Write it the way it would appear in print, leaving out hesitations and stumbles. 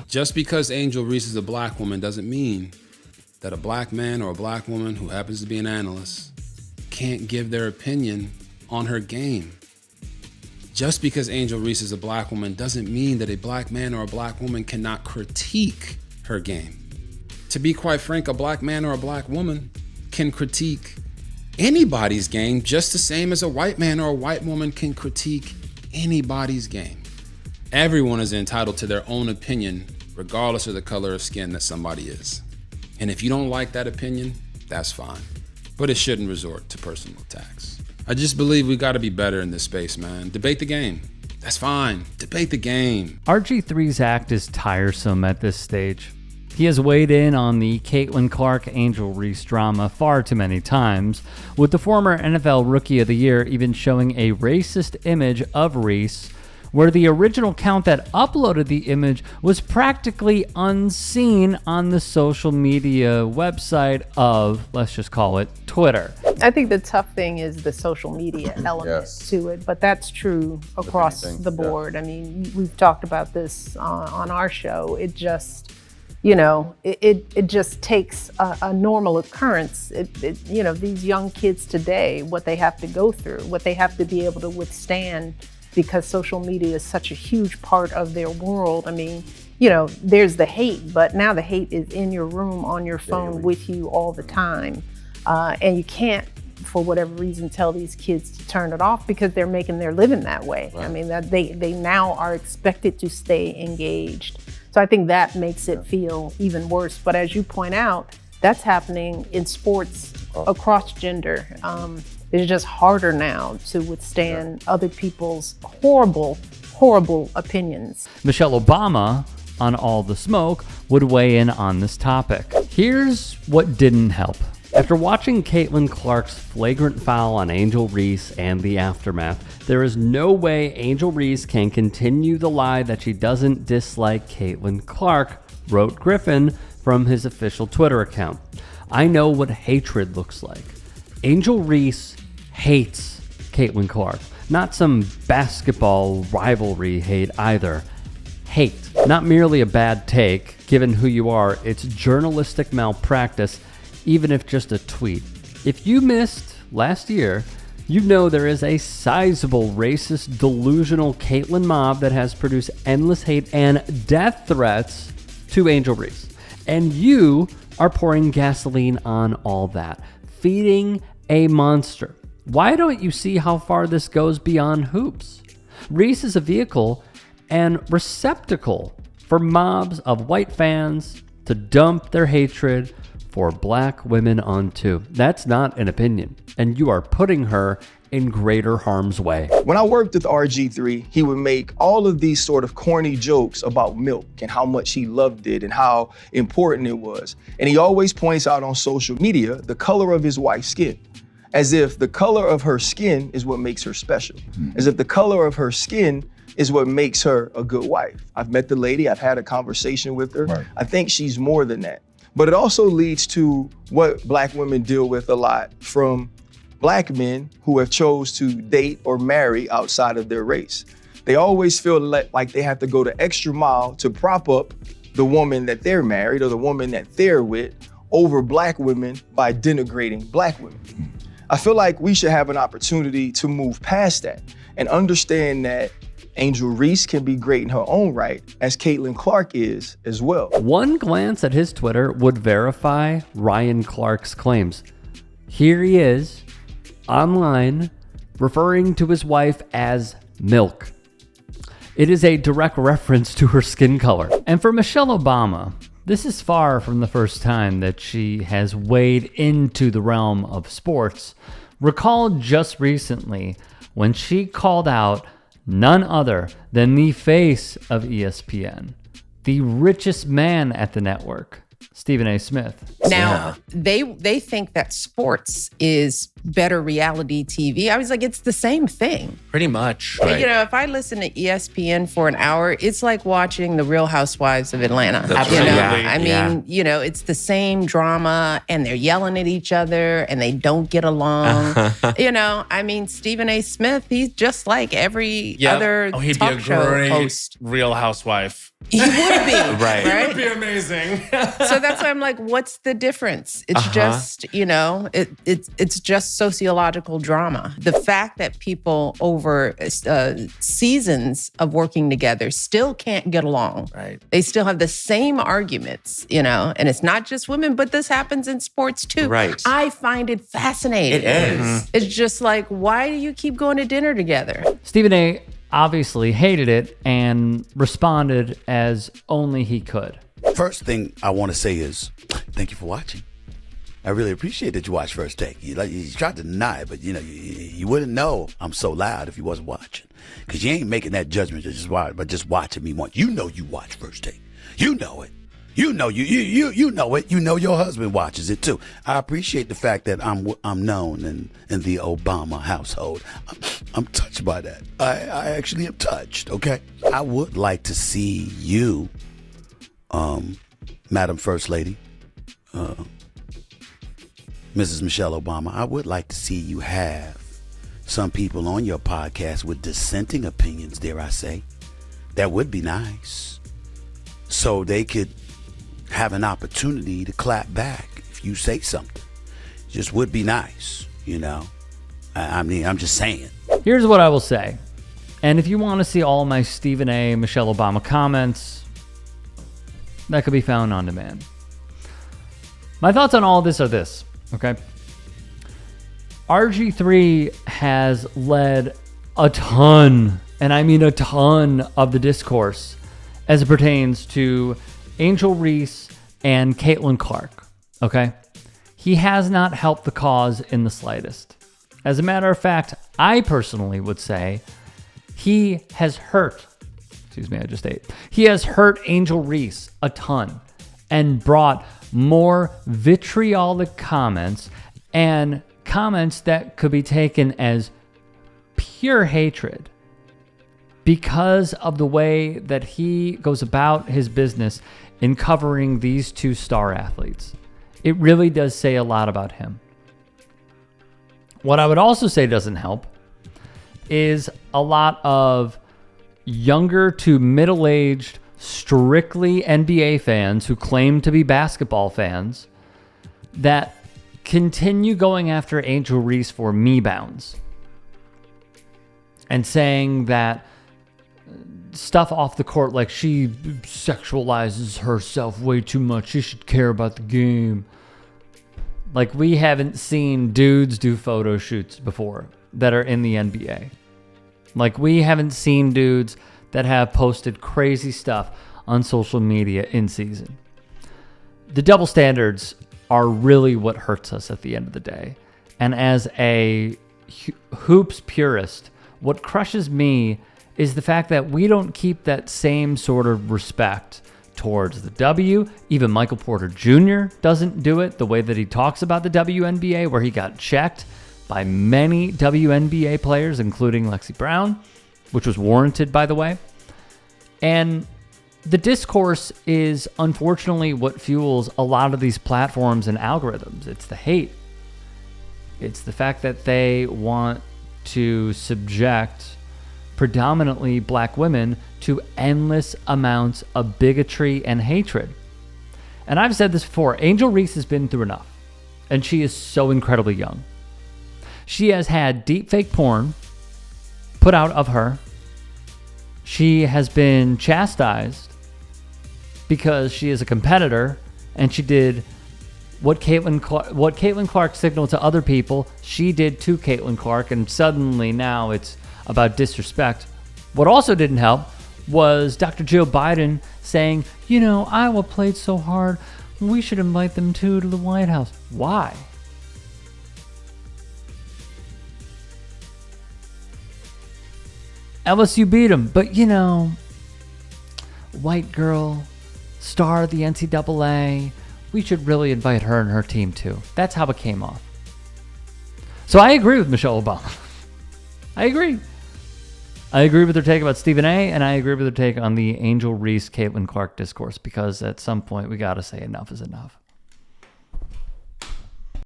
Just because Angel Reese is a black woman doesn't mean that a black man or a black woman who happens to be an analyst can't give their opinion on her game. Just because Angel Reese is a black woman doesn't mean that a black man or a black woman cannot critique her game. To be quite frank, a black man or a black woman can critique anybody's game just the same as a white man or a white woman can critique anybody's game. Everyone is entitled to their own opinion, regardless of the color of skin that somebody is. And if you don't like that opinion, that's fine. But it shouldn't resort to personal attacks. I just believe we gotta be better in this space, man. Debate the game. That's fine. Debate the game. RG3's act is tiresome at this stage. He has weighed in on the Caitlin Clark-Angel Reese drama far too many times, with the former NFL Rookie of the Year even showing a racist image of Reese, where the original account that uploaded the image was practically unseen on the social media website of, let's just call it, Twitter. I think the tough thing is the social media element to it, but that's true across the board. I mean, we've talked about this on our show. It just, you know, it just takes a normal occurrence. You know, these young kids today, what they have to go through, what they have to be able to withstand, because social media is such a huge part of their world. I mean, you know, there's the hate, but now the hate is in your room, on your phone, with you all the time. And you can't, for whatever reason, tell these kids to turn it off because they're making their living that way. Right. I mean, that they now are expected to stay engaged. So I think that makes it feel even worse. But as you point out, that's happening in sports across gender. It's just harder now to withstand other people's horrible, horrible opinions. Michelle Obama, on All the Smoke, would weigh in on this topic. Here's what didn't help. After watching Caitlin Clark's flagrant foul on Angel Reese and the aftermath, there is no way Angel Reese can continue the lie that she doesn't dislike Caitlin Clark, wrote Griffin from his official Twitter account. I know what hatred looks like. Angel Reese hates Caitlin Clark. Not some basketball rivalry hate either. Hate. Not merely a bad take. Given who you are, it's journalistic malpractice, even if just a tweet. If you missed last year, you know there is a sizable racist, delusional Caitlin mob that has produced endless hate and death threats to Angel Reese. And you are pouring gasoline on all that, feeding a monster. Why don't you see how far this goes beyond hoops? Reese is a vehicle and receptacle for mobs of white fans to dump their hatred for black women onto. That's not an opinion, and you are putting her in greater harm's way. When I worked with RG3, he would make all of these sort of corny jokes about milk and how much he loved it and how important it was. And he always points out on social media the color of his wife's skin, as if the color of her skin is what makes her special, as if the color of her skin is what makes her a good wife. I've met the lady, I've had a conversation with her. Right. I think she's more than that. But it also leads to what black women deal with a lot from black men who have chose to date or marry outside of their race. They always feel like they have to go the extra mile to prop up the woman that they're married or the woman that they're with over black women by denigrating black women. I feel like we should have an opportunity to move past that and understand that Angel Reese can be great in her own right, as Caitlin Clark is as well. One glance at his Twitter would verify Ryan Clark's claims. Here he is, online, referring to his wife as milk. It is a direct reference to her skin color. And for Michelle Obama, this is far from the first time that she has waded into the realm of sports. Recall just recently when she called out none other than the face of ESPN, the richest man at the network, Stephen A. Smith. Now, they think that sports is better reality TV. I was like, it's the same thing. Pretty much. Right. You know, if I listen to ESPN for an hour, it's like watching The Real Housewives of Atlanta. Absolutely. You know? I mean, you know, it's the same drama and they're yelling at each other and they don't get along. You know, I mean, Stephen A. Smith, he's just like every other he'd talk be a show great host. Real Housewife. He would be. Right. Right? It would be amazing. So that's why I'm like, what's the difference? It's just, you know, it's just sociological drama. The fact that people over seasons of working together still can't get along. Right. They still have the same arguments, you know, and it's not just women, but this happens in sports too. Right. I find it fascinating. It is. It's just like, why do you keep going to dinner together? Stephen A. obviously hated it and responded as only he could. First thing I want to say is thank you for watching. I really appreciate that you watched First Take. You tried to deny it, but you know you wouldn't know I'm so loud if you wasn't watching, because you ain't making that judgment just watching me once. You know you watch First Take. You know it. You know you know it. You know your husband watches it too. I appreciate the fact that I'm known in the Obama household. I'm touched by that. I actually am touched. Okay. I would like to see you, Madam First Lady, Mrs. Michelle Obama. I would like to see you have some people on your podcast with dissenting opinions, dare I say. That would be nice. So they could have an opportunity to clap back if you say something. Just would be nice, you know. I mean, I'm just saying. Here's what I will say. And if you want to see all my Stephen A. Michelle Obama comments, that could be found on demand. My thoughts on all this are this, okay? RGIII has led a ton, and I mean a ton, of the discourse as it pertains to Angel Reese and Caitlin Clark, okay? He has not helped the cause in the slightest. As a matter of fact, I personally would say he has hurt, he has hurt Angel Reese a ton and brought more vitriolic comments and comments that could be taken as pure hatred because of the way that he goes about his business in covering these two star athletes. It really does say a lot about him. What I would also say doesn't help is a lot of younger to middle-aged, strictly NBA fans who claim to be basketball fans that continue going after Angel Reese for me-bounds and saying that stuff off the court, like she sexualizes herself way too much. She should care about the game. Like, we haven't seen dudes do photo shoots before that are in the NBA. Like, we haven't seen dudes that have posted crazy stuff on social media in season. The double standards are really what hurts us at the end of the day. And as a hoops purist, what crushes me is the fact that we don't keep that same sort of respect towards the W. Even Michael Porter Jr. doesn't do it the way that he talks about the WNBA, where he got checked by many WNBA players, including Lexi Brown, which was warranted, by the way. And the discourse is unfortunately what fuels a lot of these platforms and algorithms. It's the hate. It's the fact that they want to subject predominantly black women to endless amounts of bigotry and hatred. And I've said this before, Angel Reese has been through enough, and she is so incredibly young. She has had deepfake porn put out of her. She has been chastised because she is a competitor, and she did what Caitlin Clark signaled to other people, she did to Caitlin Clark, and suddenly now it's about disrespect. What also didn't help was Dr. Joe Biden saying, you know, Iowa played so hard, we should invite them to the White House. Why? LSU beat them, but you know, white girl, star of the NCAA, we should really invite her and her team too. That's how it came off. So I agree with Michelle Obama. I agree. I agree with her take about Stephen A., and I agree with her take on the Angel Reese, Caitlin Clark discourse, because at some point we got to say enough is enough.